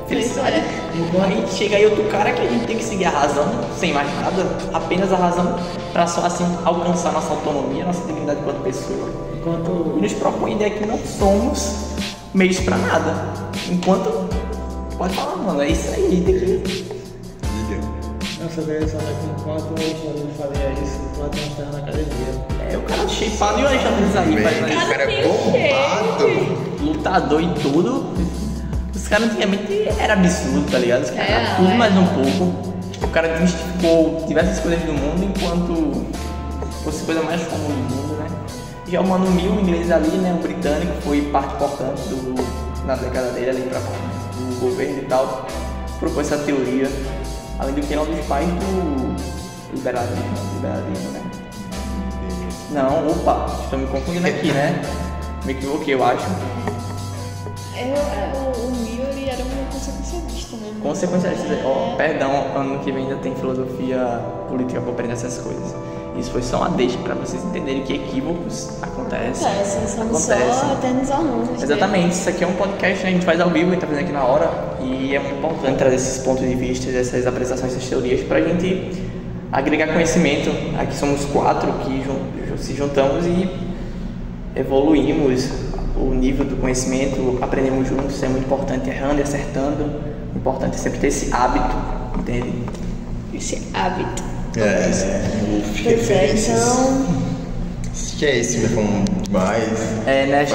S2: felicidade. Aí chega aí outro cara que a gente tem que seguir a razão, sem mais nada, apenas a razão, para só assim alcançar nossa autonomia, nossa dignidade enquanto pessoa. E nos propõe a ideia que não somos meios pra nada. Enquanto. Pode falar, mano, é isso aí, tem que.
S4: Nossa, velho, só daqui enquanto o Alexandre fazia isso, o Platão estava na academia.
S2: O cara shapeado e o Alexandre aí,
S3: O cara é bombado.
S2: lutador e tudo. Os caras antigamente era absurdo, tá ligado? Os caras eram tudo mais um pouco. O cara desmistificou diversas coisas do mundo enquanto fosse coisa mais comum do mundo, né? Já o Mano Mill, um inglês ali, né? Um britânico, foi parte importante na década dele ali pra do governo e tal. Propôs essa teoria. Além do que é um dos pais do liberalismo, né? Não, opa, estou me confundindo aqui, né? Me equivoquei, eu acho.
S1: O Mill, ele era uma consequência
S2: consequencialistas. Perdão, ano que vem ainda tem filosofia política para aprender essas coisas. Isso foi só uma deixa para vocês entenderem que equívocos acontecem.
S1: Somos só eternos alunos.
S2: Exatamente, isso aqui é um podcast, né? A gente faz ao vivo, a gente tá fazendo aqui na hora, e é muito importante trazer esses pontos de vista, essas apresentações, essas teorias, pra gente agregar conhecimento. Aqui somos 4 que se juntamos e evoluímos o nível do conhecimento, aprendemos juntos, isso é muito importante, errando e acertando. O importante é sempre ter esse hábito, entende?
S1: Esse hábito.
S5: Pois
S1: é, então...
S5: Que é isso, meu irmão, demais.
S2: Né?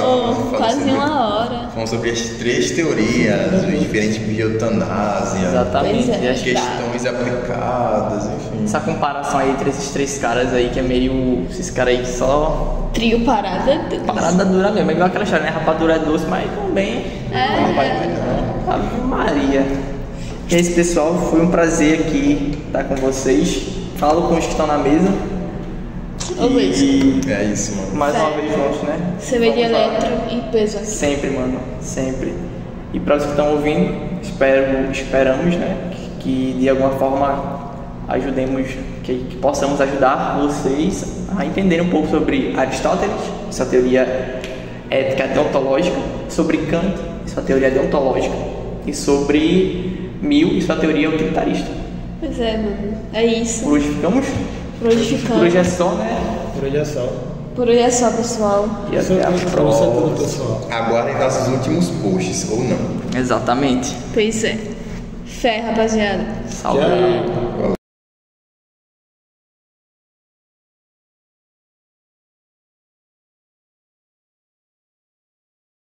S1: Quase
S5: sobre,
S1: uma hora.
S5: Falamos sobre as 3 teorias, os diferentes tipos de eutanásia,
S2: Exatamente.
S1: Pois
S5: as questões aplicadas, enfim.
S2: Essa comparação aí entre esses 3 caras aí, que é meio... Esses caras aí que só...
S1: Trio parada dura.
S2: Parada dura mesmo, é igual aquela história, né? Rapadura é doce, mas também... Ave Maria. E é isso, pessoal, foi um prazer aqui estar com vocês. Falo com os que estão na mesa.
S1: Ô Luiz,
S5: É isso, mano.
S2: Mais uma vez juntos, né?
S1: cerveja
S2: Vamos lá.
S1: eletro e peso aqui.
S2: Sempre, mano, sempre. E para os que estão ouvindo, esperamos, né, que de alguma forma ajudemos, que possamos ajudar vocês a entenderem um pouco sobre Aristóteles, sua teoria ética deontológica, sobre Kant, sua teoria deontológica, e sobre Mill e sua teoria utilitarista.
S1: Pois é, mano. É isso.
S2: Por hoje ficamos?
S1: Por hoje ficamos.
S2: Por hoje é só, né?
S4: Por hoje é só.
S1: Por hoje é só, pessoal.
S2: E até a
S4: Isso é tudo,
S2: próxima.
S4: pessoal.
S5: Aguardem nossos últimos posts, ou não.
S2: Exatamente.
S1: Pois é. Fé, rapaziada.
S2: Salve.
S4: Tchau.